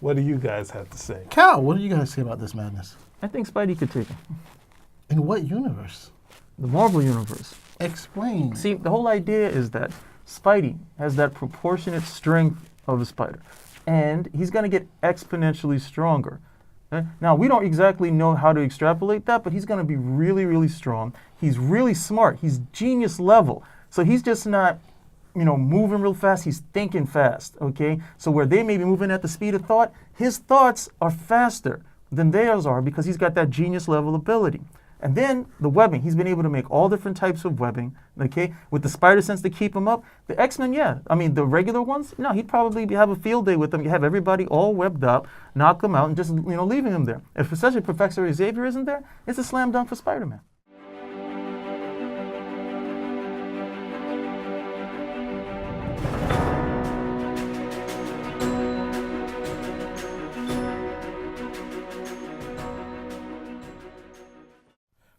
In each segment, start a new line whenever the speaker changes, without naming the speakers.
What do you guys have to say?
Cal, what do you guys say about this madness?
I think Spidey could take it.
In what universe?
The Marvel Universe.
Explain.
See, the whole idea is that Spidey has that proportionate strength of a spider, and he's going to get exponentially stronger. Now, we don't exactly know how to extrapolate that, but he's going to be really, really strong. He's really smart. He's genius level. So he's just not, moving real fast. He's thinking fast, okay? So where they may be moving at the speed of thought, his thoughts are faster than theirs are because he's got that genius level ability. And then the webbing, he's been able to make all different types of webbing, okay? With the spider sense to keep him up. The X-Men, yeah. I mean, the regular ones, no, he'd probably have a field day with them. You have everybody all webbed up, knock them out, and just, leaving them there. If especially Professor Xavier isn't there, it's a slam dunk for Spider-Man.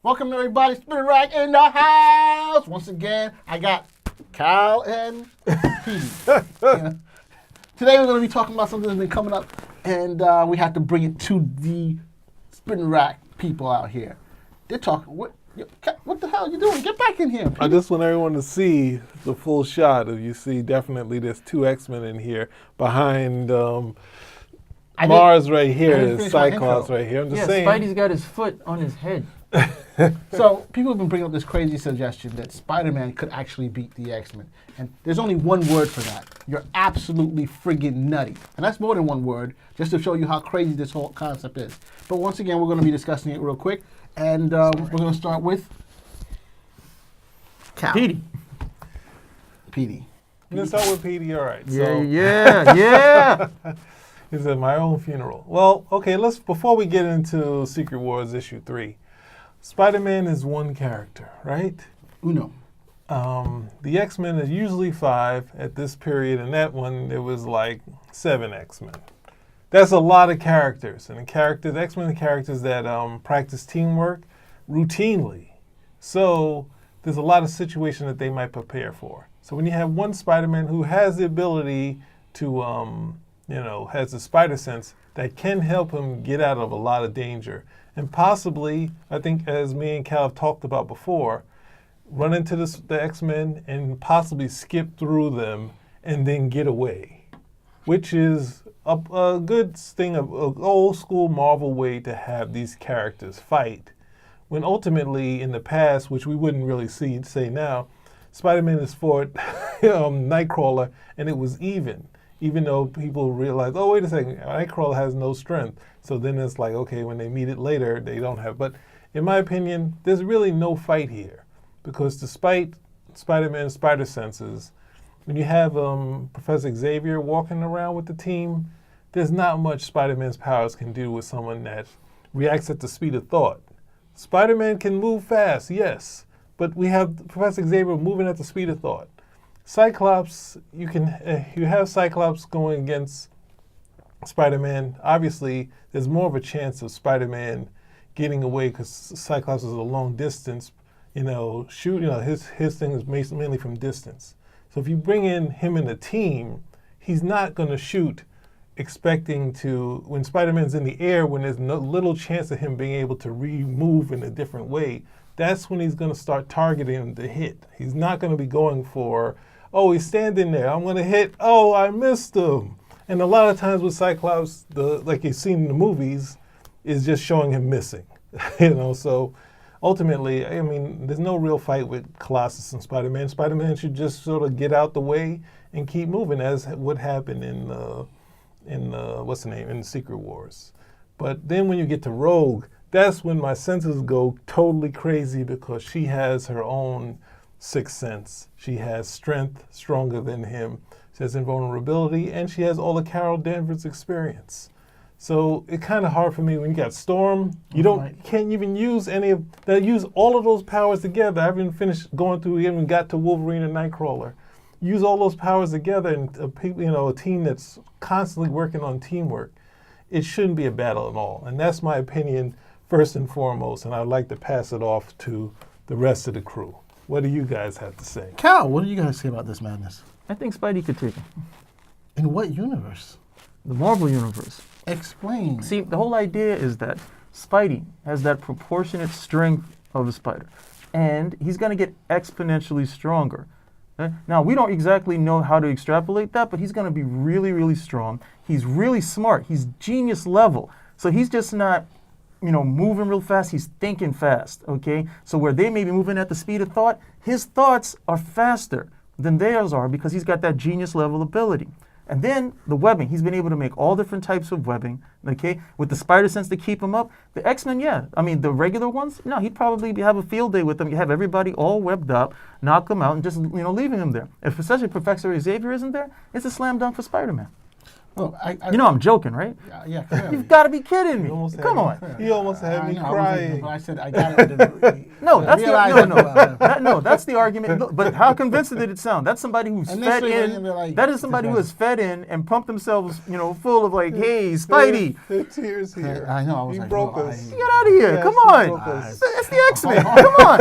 Welcome everybody, Spinner Rack in the house. Once again, I got Kyle and Petey. Today we're going to be talking about something that's been coming up, and we have to bring it to the Spinner Rack people out here. They're talking, what the hell are you doing? Get back in here, Petey.
I just want everyone to see the full shot. You see, definitely there's two X-Men in here behind Mars right here, is Cyclops right here. I'm just saying.
Spidey's got his foot on his head.
So people have been bringing up this crazy suggestion that Spider-Man could actually beat the X-Men. And there's only one word for that. You're absolutely friggin' nutty. And that's more than one word, just to show you how crazy this whole concept is. But once again, we're going to be discussing it real quick. And we're going to start with Cal.
Petey.
I'm going to start with Petey, all right.
Yeah.
It's at my own funeral. Well, okay, before we get into Secret Wars issue 3, Spider-Man is one character, right?
Uno.
The X-Men is usually 5 at this period, and that one, there was like 7 X-Men. That's a lot of characters, and the X-Men are characters that practice teamwork routinely. So there's a lot of situations that they might prepare for. So when you have one Spider-Man who has the ability to, has the spider sense that can help him get out of a lot of danger, and possibly, I think as me and Cal have talked about before, run into the X-Men and possibly skip through them and then get away, which is a good thing, an old school Marvel way to have these characters fight. When ultimately in the past, which we wouldn't really say now, Spider-Man has fought Nightcrawler and it was even though people realize, oh, wait a second, Nightcrawler has no strength. So then it's like, okay, when they meet it later, they don't have. But in my opinion, there's really no fight here. Because despite Spider-Man's spider senses, when you have Professor Xavier walking around with the team, there's not much Spider-Man's powers can do with someone that reacts at the speed of thought. Spider-Man can move fast, yes, but we have Professor Xavier moving at the speed of thought. Cyclops, you have Cyclops going against Spider-Man. Obviously, there's more of a chance of Spider-Man getting away because Cyclops is a long distance, his thing is mainly from distance. So if you bring in him in a team, he's not going to shoot expecting to, when Spider-Man's in the air, when there's no little chance of him being able to move in a different way, that's when he's going to start targeting the hit. He's not going to be going for, oh, he's standing there, I'm going to hit, oh, I missed him. And a lot of times with Cyclops, like you've seen in the movies, is just showing him missing. So ultimately, I mean, there's no real fight with Colossus and Spider-Man. Spider-Man should just sort of get out the way and keep moving, as what happened in the Secret Wars. But then when you get to Rogue, that's when my senses go totally crazy because she has her own sixth sense. She has strength stronger than him. She has invulnerability, and she has all the Carol Danvers experience. So it's kind of hard for me when you got Storm. You can't even use use all of those powers together. I haven't finished going through, even got to Wolverine and Nightcrawler. Use all those powers together, and a team that's constantly working on teamwork. It shouldn't be a battle at all, and that's my opinion first and foremost. And I'd like to pass it off to the rest of the crew. What do you guys have to say?
Cal, what do you guys say about this madness?
I think Spidey could take it.
In what universe?
The Marvel Universe.
Explain.
See, the whole idea is that Spidey has that proportionate strength of a spider, and he's going to get exponentially stronger. Now, we don't exactly know how to extrapolate that, but he's going to be really, really strong. He's really smart. He's genius level. So he's just not, moving real fast. He's thinking fast, okay? So where they may be moving at the speed of thought, his thoughts are faster than theirs are because he's got that genius level ability. And then the webbing, he's been able to make all different types of webbing, okay? With the spider sense to keep him up. The X-Men, yeah. I mean, the regular ones, no, he'd probably have a field day with them. You have everybody all webbed up, knock them out, and just, leaving them there. If especially Professor Xavier isn't there, it's a slam dunk for Spider-Man.
Well,
I'm joking, right?
Yeah, clearly.
You've got to be kidding me. Come on.
He almost had me crying.
I said I got it.
No, that's that's the argument. Look, but how convincing did it sound? That's somebody who's fed in. That is somebody who has fed in and pumped themselves, full of like, hey, Spidey.
The tears here.
I know. I was
he
like,
broke
no,
us.
Get out of here.
Yes,
Come
he
on.
broke us.
That's the X-Men. Come on.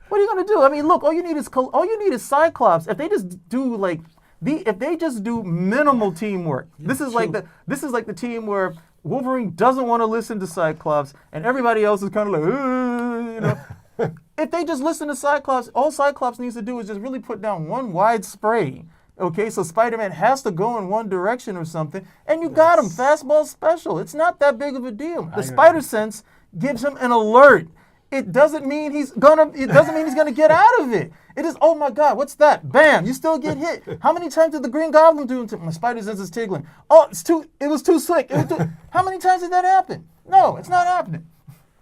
What are you gonna do? I mean, look, all you need is Cyclops. If they just do if they just do minimal teamwork, this is like the team where Wolverine doesn't want to listen to Cyclops, and everybody else is kind of like, If they just listen to Cyclops, all Cyclops needs to do is just really put down one wide spray. Okay, so Spider-Man has to go in one direction or something, and you got him fastball special. It's not that big of a deal. The spider sense gives him an alert. It doesn't mean he's gonna get out of it. It is, oh my God, what's that? Bam, you still get hit. How many times did the Green Goblin do it to my spider sense is tingling? Oh, it was too slick. How many times did that happen? No, it's not happening.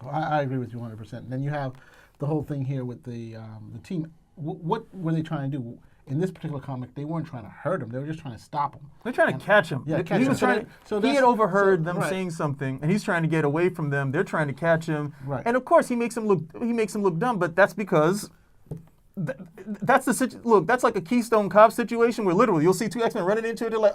Well, I agree with you 100%. And then you have the whole thing here with the team. What were they trying to do? In this particular comic, they weren't trying to hurt him. They were just trying to stop him.
They're trying to catch him.
Yeah, catch
he
him.
was trying. He had overheard them saying something, and he's trying to get away from them. They're trying to catch him, and of course, he makes him look dumb. But that's because that's like a Keystone Cop situation where literally you'll see two X-Men running into it. They're like,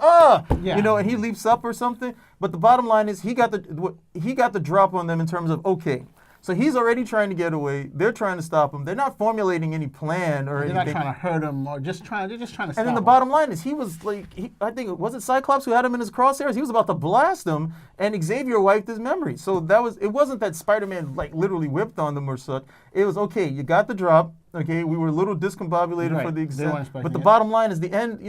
and he leaps up or something. But the bottom line is he got the drop on them in terms of okay. So he's already trying to get away. They're trying to stop him. They're not formulating any plan or anything.
They're not trying to hurt him or they're just trying to stop him.
And then the bottom line is he was like, I think it was Cyclops who had him in his crosshairs. He was about to blast him, and Xavier wiped his memory. So it wasn't that Spider-Man literally whipped on them or such. It was okay. You got the drop. Okay, we were a little discombobulated for the extent. But the bottom line is the end.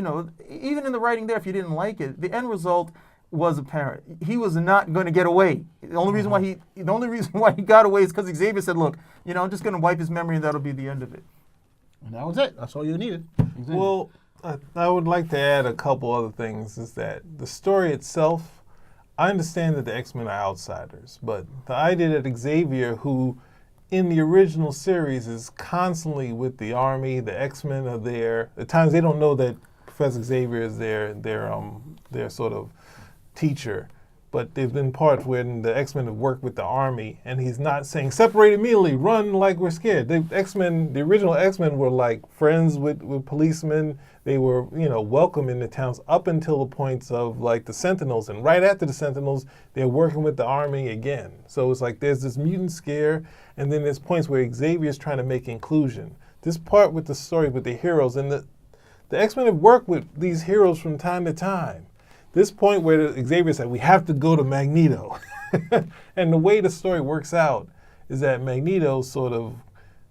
Even in the writing there, if you didn't like it, the end result was apparent. He was not going to get away. The only reason why he got away is because Xavier said, "Look, I'm just going to wipe his memory, and that'll be the end of it."
And that was it. That's all you needed. Exactly.
Well, I would like to add a couple other things. Is that the story itself? I understand that the X-Men are outsiders, but the idea that Xavier, who in the original series is constantly with the army, the X-Men are there. At times they don't know that Professor Xavier is their sort of teacher, but there've been parts when the X-Men have worked with the army and he's not saying separate immediately, run like we're scared. The original X-Men were like friends with policemen. They were, welcome in the towns up until the points of like the Sentinels, and right after the Sentinels, they're working with the army again. So it's like there's this mutant scare, and then there's points where Xavier's trying to make inclusion. This part with the story with the heroes, and the X-Men have worked with these heroes from time to time. This point where Xavier said, we have to go to Magneto. And the way the story works out is that Magneto sort of,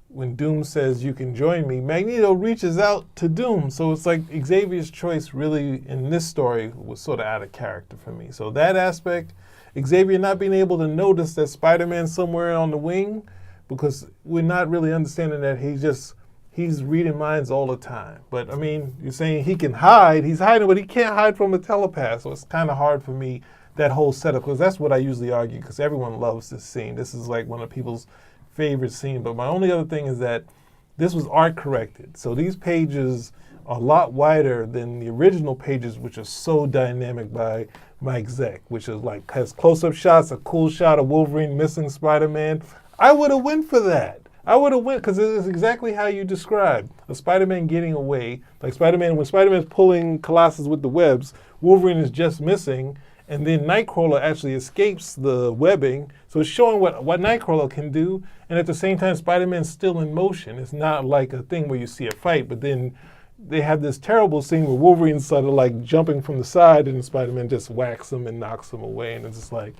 when Doom says, you can join me, Magneto reaches out to Doom. So it's like Xavier's choice really in this story was sort of out of character for me. So that aspect, Xavier not being able to notice that Spider-Man's somewhere on the wing, because we're not really understanding that he's reading minds all the time. But I mean, you're saying he can hide. He's hiding, but he can't hide from a telepath. So it's kind of hard for me, that whole setup, because that's what I usually argue, because everyone loves this scene. This is like one of people's favorite scenes. But my only other thing is that this was art corrected. So these pages are a lot wider than the original pages, which are so dynamic by Mike Zeck, which is like has close-up shots, a cool shot of Wolverine missing Spider-Man. I would have went for that. I would have went, because it is exactly how you described a Spider-Man getting away. Like when Spider-Man's pulling Colossus with the webs, Wolverine is just missing, and then Nightcrawler actually escapes the webbing. So it's showing what Nightcrawler can do, and at the same time, Spider-Man's still in motion. It's not like a thing where you see a fight, but then they have this terrible scene where Wolverine's sort of like jumping from the side and Spider-Man just whacks him and knocks him away, and it's just like,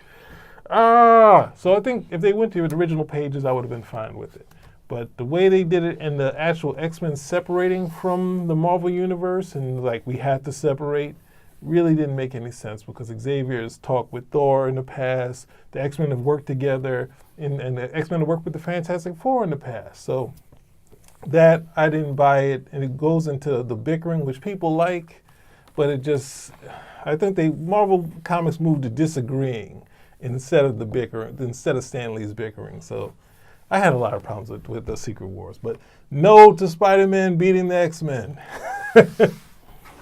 ah! So I think if they went to the original pages, I would have been fine with it. But the way they did it and the actual X-Men separating from the Marvel Universe and like we had to separate really didn't make any sense because Xavier's talked with Thor in the past, the X-Men have worked together, and the X-Men have worked with the Fantastic Four in the past. So that, I didn't buy it, and it goes into the bickering, which people like, but it just, I think Marvel Comics moved to disagreeing instead of the bickering, instead of Stan Lee's bickering. So I had a lot of problems with the Secret Wars, but no to Spider-Man beating the X-Men.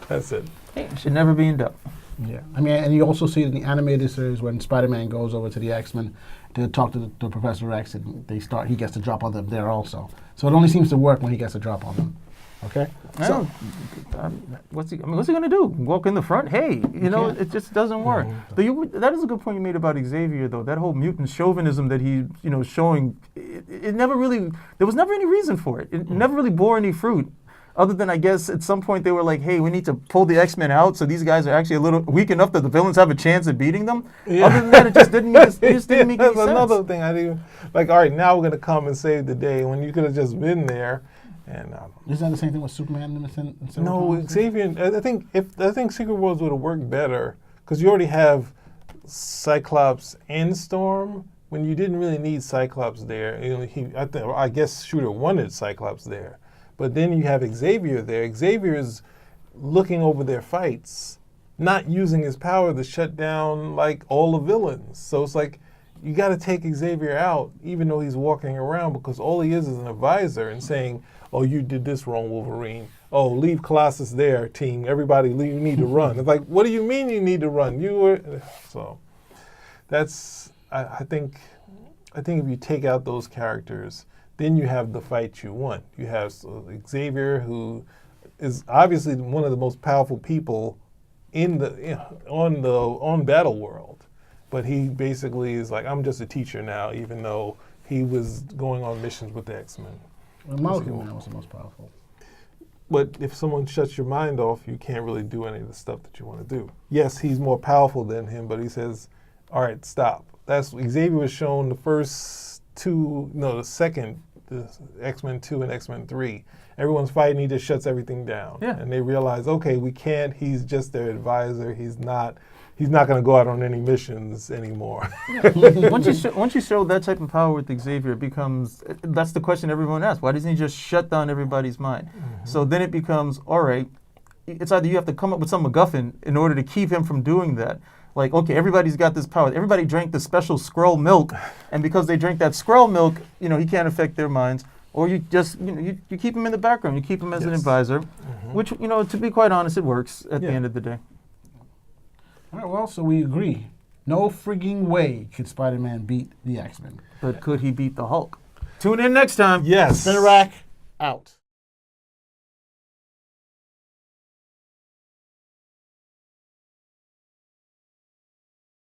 That's it.
Hey, it should never be in doubt.
Yeah, I mean, and you also see it in the animated series when Spider-Man goes over to the X-Men to talk to the Professor X, and he gets to drop on them there also. So it only seems to work when he gets to drop on them. Okay. So
What's he going to do? Walk in the front? Hey, it just doesn't work. That is a good point you made about Xavier, though. That whole mutant chauvinism that he, showing, it never really. There was never any reason for it. It never really bore any fruit. Other than, I guess, at some point they were like, hey, we need to pull the X-Men out so these guys are actually a little weak enough that the villains have a chance at beating them. Yeah. Other than that, it just didn't make any sense.
That's another thing I didn't, like, all right, now we're going to come and save the day when you could have just been there. And
Isn't that the same thing with Superman in
no, Xavier, I think Secret Wars would have worked better because you already have Cyclops and Storm when you didn't really need Cyclops there. I guess Shooter wanted Cyclops there. But then you have Xavier there. Xavier is looking over their fights, not using his power to shut down like all the villains. So it's like you got to take Xavier out, even though he's walking around, because all he is an advisor and saying, "Oh, you did this wrong, Wolverine. Oh, leave Colossus there, team. Everybody, you need to run." It's like, what do you mean you need to run? So that's I think if you take out those characters, then you have the fight you want. You have Xavier, who is obviously one of the most powerful people on Battle World, but he basically is like, I'm just a teacher now, even though he was going on missions with the X-Men.
Well, Molecule Man was the most powerful.
But if someone shuts your mind off, you can't really do any of the stuff that you want to do. Yes, he's more powerful than him, but he says, all right, stop. Xavier was shown the X-Men 2 and X-Men 3. Everyone's fighting, he just shuts everything down.
Yeah.
And they realize, okay, we can't, he's just their advisor. He's not going to go out on any missions anymore.
Yeah. Once you show that type of power with Xavier, that's the question everyone asks. Why doesn't he just shut down everybody's mind? Mm-hmm. So then it becomes, all right, it's either you have to come up with some MacGuffin in order to keep him from doing that. Like, okay, everybody's got this power. Everybody drank the special Skrull milk, and because they drank that Skrull milk, he can't affect their minds. Or you just, you keep him in the background. You keep him as an advisor, which, to be quite honest, it works at the end of the day.
All right, well, so we agree. No frigging way could Spider-Man beat the X-Men.
But could he beat the Hulk? Tune in next time.
Yes.
Spinner Rack, out.